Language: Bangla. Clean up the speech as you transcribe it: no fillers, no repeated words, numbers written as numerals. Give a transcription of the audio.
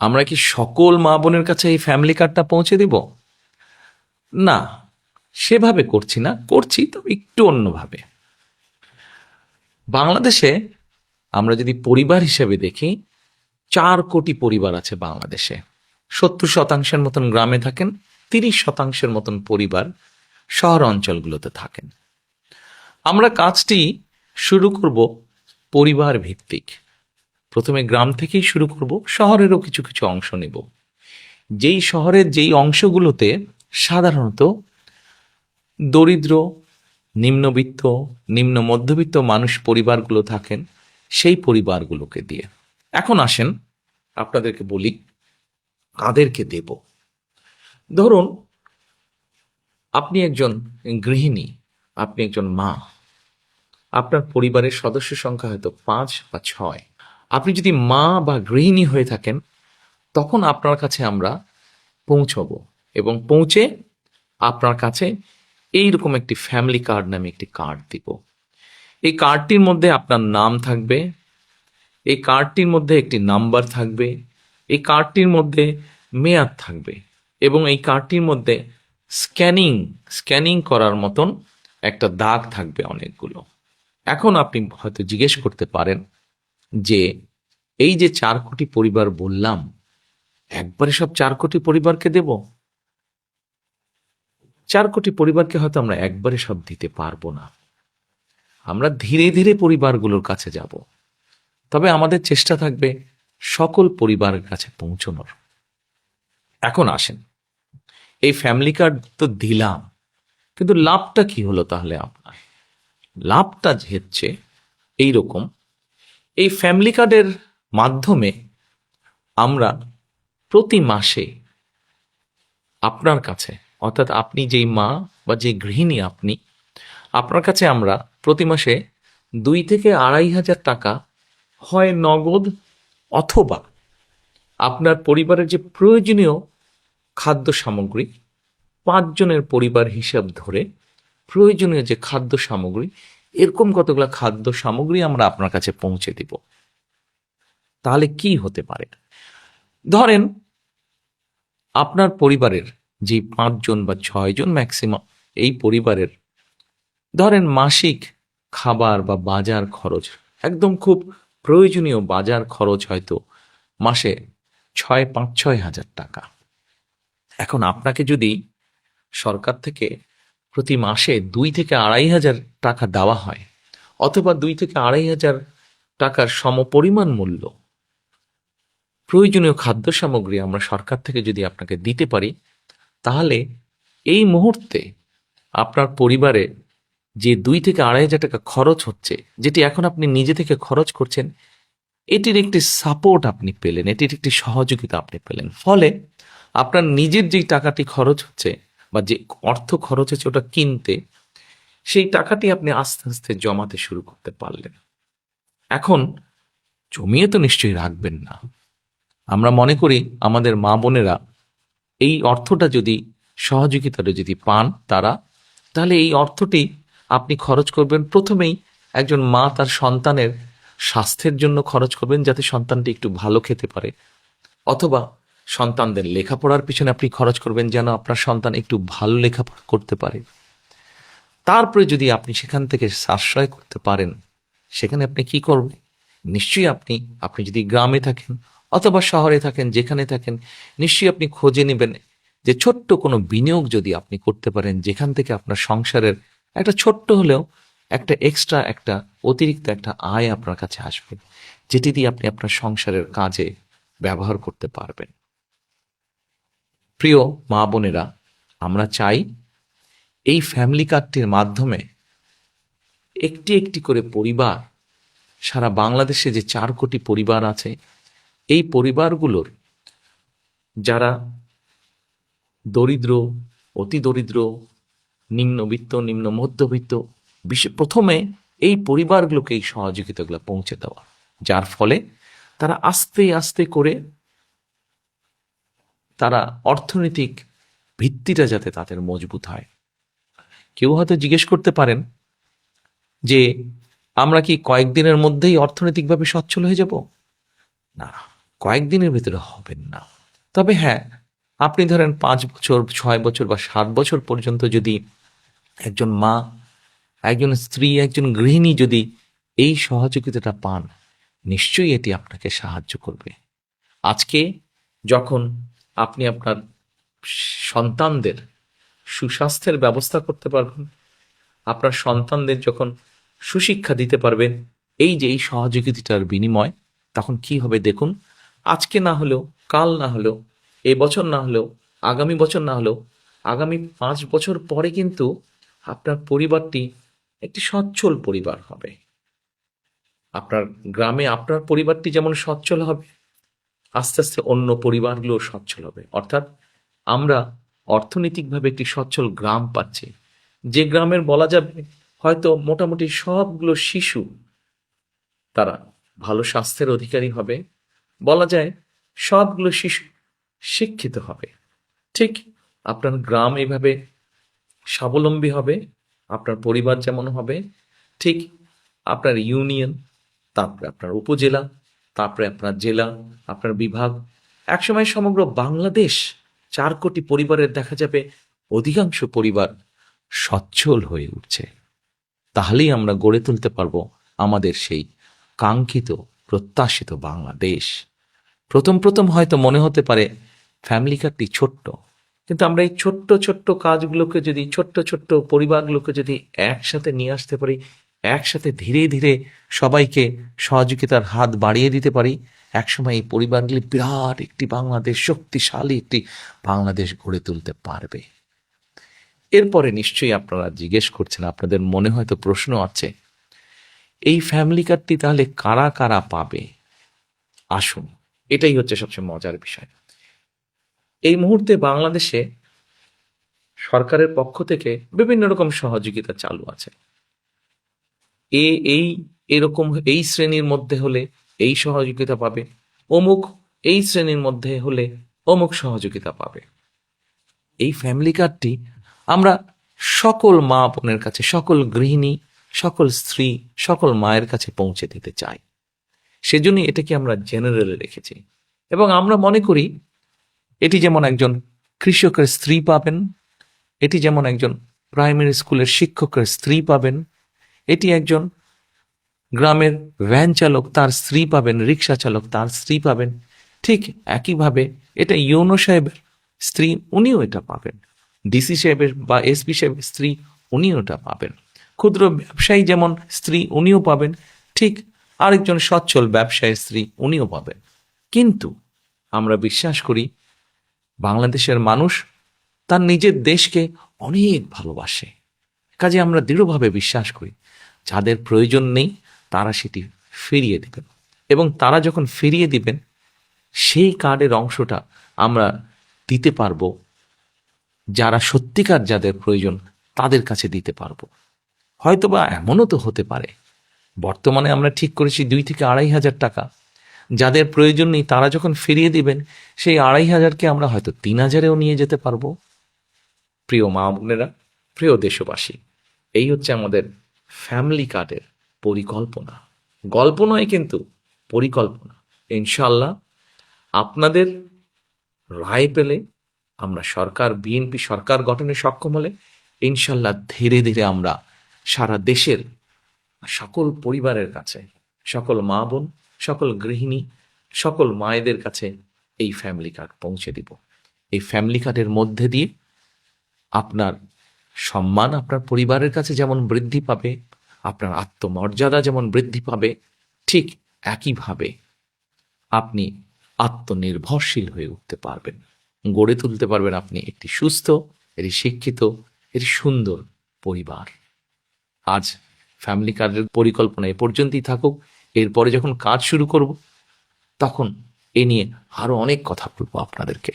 আমরা কি সকল মা বোনের কাছে এই ফ্যামিলি কার্ডটা পৌঁছে দিব? না, সেভাবে করছি না, করছি তবে একটু অন্যভাবে। বাংলাদেশে আমরা যদি পরিবার হিসেবে দেখি, 4 কোটি পরিবার আছে বাংলাদেশে। 70% মতন গ্রামে থাকেন, 30% মতন পরিবার শহর অঞ্চলগুলোতে থাকেন। আমরা কাজটি শুরু করব পরিবার ভিত্তিক। প্রথমে গ্রাম থেকেই শুরু করব, শহরেরও কিছু কিছু অংশ নেব। যেই শহরের যেই অংশগুলোতে সাধারণত দরিদ্র, নিম্নবিত্ত, নিম্ন মধ্যবিত্ত মানুষ পরিবারগুলো থাকেন, সেই পরিবারগুলোকে দিয়ে। এখন আসেন আপনাদেরকে বলি কাদেরকে দেব। ধরুন আপনি একজন গৃহিণী, আপনি একজন মা, আপনার পরিবারের সদস্য সংখ্যা হয়তো 5 বা 6। আপনি যদি মা বা গৃহিণী হয়ে থাকেন, তখন আপনার কাছে আমরা পৌঁছবো এবং পৌঁছে আপনার কাছে এইরকম একটি ফ্যামিলি কার্ড নামে একটি কার্ড দিব। এই কার্ডটির মধ্যে আপনার নাম থাকবে, এই কার্ডটির মধ্যে একটি নাম্বার থাকবে, এই কার্ডটির মধ্যে মেয়াদ থাকবে এবং এই কার্ডটির মধ্যে স্ক্যানিং করার মতন একটা দাগ থাকবে অনেকগুলো। এখন আপনি হয়তো জিজ্ঞেস করতে পারেন যে এই যে 4 কোটি পরিবার বললাম, একবারে সব 4 কোটি পরিবারকে দেব? 4 কোটি পরিবারকে হয়তো আমরা একবারে সব দিতে পারবো না। আমরা ধীরে ধীরে পরিবারগুলোর কাছে যাব, তবে আমাদের চেষ্টা থাকবে সকল পরিবারের কাছে পৌঁছানোর। এখন আসেন, এই ফ্যামিলি কার্ড তো দিলাম, কিন্তু লাভটা কি হলো তাহলে আপনার? লাভটা হচ্ছে এইরকম, এই ফ্যামিলি কার্ডের মাধ্যমে আমরা প্রতি মাসে আপনার কাছে, অর্থাৎ আপনি যেই মা বা যে গৃহিণী আপনি, আপনার কাছে আমরা প্রতি মাসে 2 থেকে 2,500 টাকা হয় নগদ, অথবা আপনার পরিবারের যে প্রয়োজনীয় খাদ্য সামগ্রী, 5 জনের পরিবার হিসাব ধরে প্রয়োজনীয় যে খাদ্য সামগ্রী, এরকম কতগুলো খাদ্য সামগ্রী আমরা আপনার কাছে পৌঁছে দিব। তাহলে কি হতে পারে? ধরেন আপনার পরিবারের যে 5 জন বা 6 জন ম্যাক্সিমাম, এই পরিবারের ধরেন মাসিক খাবার বা বাজার খরচ, একদম খুব প্রয়োজনীয় বাজার খরচ হয়তো মাসে 5-6 হাজার টাকা। এখন আপনাকে যদি সরকার থেকে প্রতি মাসে 2 থেকে 2,500 টাকা দেওয়া হয়, অথবা 2 থেকে 2,500 টাকার সমপরিমাণ মূল্য প্রয়োজনীয় খাদ্য সামগ্রী আমরা সরকার থেকে যদি আপনাকে দিতে পারি, তাহলে এই মুহূর্তে আপনার পরিবারে যে 2 থেকে 2,500 টাকা খরচ হচ্ছে, যেটি এখন আপনি নিজে থেকে খরচ করছেন, এটির একটি সাপোর্ট আপনি পেলেন, এটির একটি সহযোগিতা আপনি পেলেন। ফলে আপনার নিজের যেই টাকাটি খরচ হচ্ছে বা যে অর্থ খরচ হচ্ছে ওটা কিনতে, সেই টাকাটি আপনি আস্তে আস্তে জমাতে শুরু করতে পারলেন। এখন জমিয়ে তো নিশ্চয়ই রাখবেন না। আমরা মনে করি আমাদের মা বোনেরা এই অর্থটা যদি, সহযোগিতাটা যদি পান তারা, তাহলে এই অর্থটি আপনি খরচ করবেন প্রথমেই একজন মা তার সন্তানের স্বাস্থ্যের জন্য খরচ করবেন, যাতে সন্তানটি একটু ভালো খেতে পারে, অথবা সন্তানদের লেখাপড়ার পিছনে আপনি খরচ করবেন যেন আপনার সন্তান একটু ভালো লেখাপড়া করতে পারে। তারপরে যদি আপনি সেখান থেকে সাশ্রয় করতে পারেন, সেখানে আপনি কি করবেন? নিশ্চয়ই আপনি যদি গ্রামে থাকেন অথবা শহরে থাকেন, যেখানে থাকেন, নিশ্চয়ই আপনি খোঁজে নেবেন যে ছোট্ট কোনো বিনিয়োগ যদি আপনি করতে পারেন, যেখান থেকে আপনার সংসারের একটা ছোট্ট হলেও একটা এক্সট্রা, একটা অতিরিক্ত একটা আয় আপনার কাছে আসবে, যেটি দিয়ে আপনি আপনার সংসারের কাজে ব্যবহার করতে পারবেন। প্রিয় মা বোনেরা, আমরা চাই এই ফ্যামিলি কার্ডটির মাধ্যমে একটি একটি করে পরিবার, সারা বাংলাদেশে যে 4 কোটি পরিবার আছে, এই পরিবারগুলোর যারা দরিদ্র, অতি দরিদ্র, নিম্নবিত্ত, নিম্ন মধ্যবিত্ত, প্রথমে এই পরিবারগুলোকে এই সহযোগিতাগুলো পৌঁছে দেওয়া, যার ফলে তারা আস্তে আস্তে করে তারা অর্থনৈতিক ভিত্তিটা যাতে তাদের মজবুত হয়। কেউ হয়তো জিজ্ঞেস করতে পারেন যে আমরা কি কয়েকদিনের মধ্যেই অর্থনৈতিকভাবে সচ্ছল হয়ে যাব? না, কয়েকদিনের ভেতরে হবেন না। তবে হ্যাঁ, আপনি ধরেন 5 বছর, 6 বছর বা 7 বছর পর্যন্ত যদি একজন মা, একজন স্ত্রী, একজন গৃহিণী যদি এই সহযোগিতাটা পান, নিশ্চয়ই এটি আপনাকে সাহায্য করবে। আজকে যখন আপনি আপনার সন্তানদের সুস্বাস্থ্যের ব্যবস্থা করতে পারবেন, আপনার সন্তানদের যখন সুশিক্ষা দিতে পারবেন, এই যে এই সহযোগিতার বিনিময়, তখন কি হবে দেখুন। আজকে না হলেও, কাল না হলেও, এবছর না হলেও, আগামী বছর না হলেও, আগামী 5 বছর পরে কিন্তু আপনার পরিবারটি একটি সচ্ছল পরিবার হবে। আপনার গ্রামে আপনার পরিবারটি যেমন সচ্ছল হবে, আস্তে আস্তে অন্য পরিবারগুলো সচ্ছল হবে। অর্থাৎ আমরা অর্থনৈতিকভাবে একটি সচ্ছল গ্রাম পাচ্ছি, যে গ্রামের বলা যাবে হয়তো মোটামুটি সবগুলো শিশু তারা ভালো স্বাস্থ্যের অধিকারী হবে, বলা যায় সবগুলো শিশু শিক্ষিত হবে। ঠিক আপনার গ্রাম এইভাবে স্বাবলম্বী হবে, আপনার পরিবার যেমন হবে, ঠিক আপনার ইউনিয়ন, তারপরে আপনার উপজেলা, তারপরে আপনার জেলা, আপনার বিভাগ, একসময় সমগ্র বাংলাদেশ 4 কোটি পরিবারের দেখা যাবে অধিকাংশ পরিবার সচ্ছল হয়ে উঠছে। তাহলেই আমরা গড়ে তুলতে পারবো আমাদের সেই কাঙ্ক্ষিত প্রত্যাশিত বাংলাদেশ। প্রথম প্রথম হয়তো মনে হতে পারে ফ্যামিলি কার্ডটি ছোট্ট, কিন্তু আমরা এই ছোট্ট ছোট্ট কাজগুলোকে যদি, ছোট্ট ছোট্ট পরিবারগুলোকে যদি একসাথে নিয়ে আসতে পারি, একসাথে ধীরে ধীরে সবাইকে সহযোগিতার হাত বাড়িয়ে দিতে পারি, একসময় এই পরিবারগুলি বিরাট একটি বাংলাদেশ, শক্তিশালী একটি বাংলাদেশ গড়ে তুলতে পারবে। এরপরে নিশ্চয়ই আপনারা জিজ্ঞেস করছেন, আপনাদের মনে হয়তো প্রশ্ন আছে, এই ফ্যামিলি কার্ডটি তাহলে কারা কারা পাবে? আসুন, এটাই হচ্ছে সবচেয়ে মজার বিষয়। এই মুহূর্তে বাংলাদেশে সরকারের পক্ষ থেকে বিভিন্ন রকম সহযোগিতা চালু আছে। এই এরকম এই শ্রেণীর মধ্যে হলে এই সহযোগিতা পাবে, অমুক এই শ্রেণীর মধ্যে হলে অমুক সহযোগিতা পাবে। এই ফ্যামিলি কার্ডটি আমরা সকল মা বোনের কাছে, সকল গৃহিণী, সকল স্ত্রী, সকল মায়ের কাছে পৌঁছে দিতে চাই। সেজন্যই এটাকে আমরা জেনারেলে রেখেছি। এবং আমরা মনে করি এটি যেমন একজন কৃষকের স্ত্রী পাবেন, এটি যেমন একজন প্রাইমারি স্কুলের শিক্ষকের স্ত্রী পাবেন, এটি একজন গ্রামের ভ্যান চালক তার স্ত্রী পাবেন, রিক্সা চালক তার স্ত্রী পাবেন, ঠিক একইভাবে এটা ইউনো সাহেবের স্ত্রী, উনিও এটা পাবেন। ডিসি সাহেবের বা এসপি সাহেবের স্ত্রী, উনিও এটা পাবেন। ক্ষুদ্র ব্যবসায়ী যেমন স্ত্রী, উনিও পাবেন, ঠিক আরেকজন সচ্ছল ব্যবসায়ীর স্ত্রী, উনিও পাবেন। কিন্তু আমরা বিশ্বাস করি বাংলাদেশের মানুষ তার নিজের দেশকে অনেক ভালোবাসে। কাজে আমরা দৃঢ়ভাবে বিশ্বাস করি যাদের প্রয়োজন নেই তারা সেটি ফিরিয়ে দিবেন, এবং তারা যখন ফিরিয়ে দিবেন সেই কার্ডের অংশটা আমরা দিতে পারবো যারা সত্যিকার যাদের প্রয়োজন তাদের কাছে দিতে পারবো। হয়তোবা এমনও তো হতে পারে বর্তমানে আমরা ঠিক করেছি 2 থেকে 2,500 টাকা, যাদের প্রয়োজন নেই তারা যখন ফিরিয়ে দিবেন সেই 2,500কে আমরা হয়তো 3,000-এও নিয়ে যেতে পারবো। প্রিয় মা বোনেরা, প্রিয় দেশবাসী, এই হচ্ছে আমাদের ফ্যামিলি কার্ডের পরিকল্পনা। গল্প নয় কিন্তু পরিকল্পনা। ইনশাল্লাহ আপনাদের রায় পেলে আমরা সরকার, বিএনপি সরকার গঠনে সক্ষম হলে ইনশাল্লাহ ধীরে ধীরে আমরা সারা দেশের সকল পরিবারের কাছে, সকল মা বোন, সকল গৃহিণী, সকল মায়েদের কাছে এই ফ্যামিলি কার্ড পৌঁছে দিব। এই ফ্যামিলি কার্ডের মধ্যে দিয়ে আপনার সম্মান আপনার পরিবারের কাছে যেমন বৃদ্ধি পাবে, আপনার আত্মমর্যাদা যেমন বৃদ্ধি পাবে, ঠিক একইভাবে আপনি আত্মনির্ভরশীল হয়ে উঠতে পারবেন, গড়ে তুলতে পারবেন আপনি একটি সুস্থ, একটি শিক্ষিত, একটি সুন্দর পরিবার। আজ ফ্যামিলি কার্ডের পরিকল্পনা এ পর্যন্তই থাকুক। এরপরে যখন কাজ শুরু করব তখন এ নিয়ে আরো অনেক কথা বলবো আপনাদেরকে।